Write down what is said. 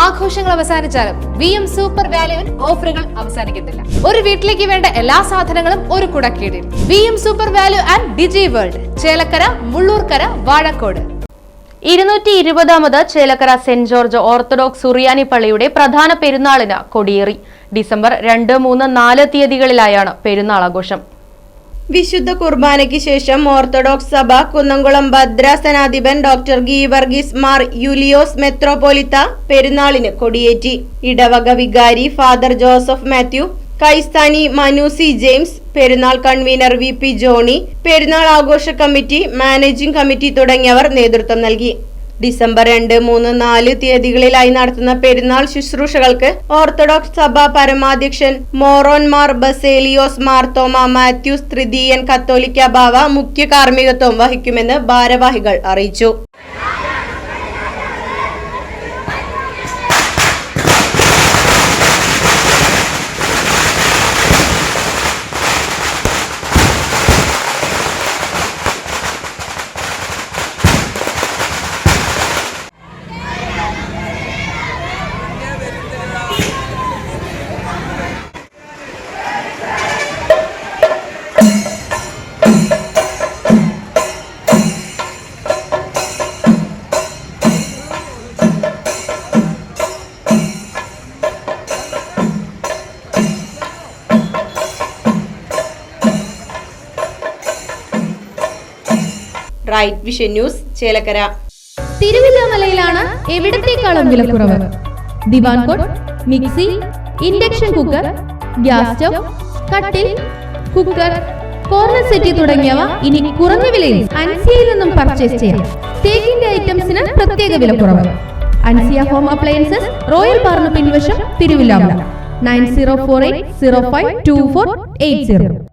ആഘോഷങ്ങൾ അവസാനിച്ചാലും VM super വാല്യുവിൽ ഓഫറുകൾ അവസാനിക്കുന്നില്ല. ഒരു വീട്ടിലേക്ക് വേണ്ട എല്ലാ സാധനങ്ങളും ഒരു കുടക്കീഴിൽ. VM super value and digi world, Chelakkara, Mullurkara, Vazhakode. 220ാമത് ചേലക്കര സെന്റ് ജോർജ് ഓർത്തഡോക്സ് സുറിയാനി പള്ളിയുടെ പ്രധാന പെരുന്നാളിന് കൊടിയേറി. ഡിസംബർ 2, 3, 4 തീയതികളിലായാണ് പെരുന്നാൾ ആഘോഷം. വിശുദ്ധ കുർബാനയ്ക്ക് ശേഷം ഓർത്തഡോക്സ് സഭ കുന്നംകുളം ഭദ്രാസനാധിപൻ ഡോക്ടർ ഗീവർഗീസ് മാർ യുലിയോസ് മെത്രോപൊലിത്ത പെരുന്നാളിന് കൊടിയേറ്റി. ഇടവക വികാരി ഫാദർ ജോസഫ് മാത്യു, കൈസ്ഥാനി മനൂസി ജെയിംസ്, പെരുന്നാൾ കൺവീനർ VP ജോണി, പെരുന്നാൾ ആഘോഷ കമ്മിറ്റി, മാനേജിംഗ് കമ്മിറ്റി തുടങ്ങിയവർ നേതൃത്വം നൽകി. ഡിസംബർ 2, 3, 4 തീയതികളിലായി നടത്തുന്ന പെരുന്നാൾ ശുശ്രൂഷകൾക്ക് ഓർത്തഡോക്സ് സഭ പരമാധ്യക്ഷൻ മോറോൻ മാർ ബസേലിയോസ് മാർത്തോമ മാത്യൂസ് തൃതീയൻ കത്തോലിക്ക ബാവ മുഖ്യ കാർമ്മികത്വം വഹിക്കുമെന്ന് ഭാരവാഹികൾ അറിയിച്ചു. Right vision news, Chelakkara. തിരുവില്ലാമലയിലാണ് എവിടത്തേക്കാളും വിലക്കുറവ്. Divan cot, mixie, induction cooker, gas stove, കട്ടിൽ, കുക്കർ, കോർണർ സെറ്റ് തുടങ്ങിയവ ഇനി കുറഞ്ഞ വിലയിൽ അൻസിയയിൽ നിന്നും പർച്ചേസ് ചെയ്യാം. തേക്കിന്റെ ഐറ്റംസിന് പ്രത്യേക വിലക്കുറവ്. അൻസിയ ഹോം അപ്ലയൻസസ്, റോയൽ പാർന്ന് പിൻവശം, തിരുവില്ലാമല. 9048052480.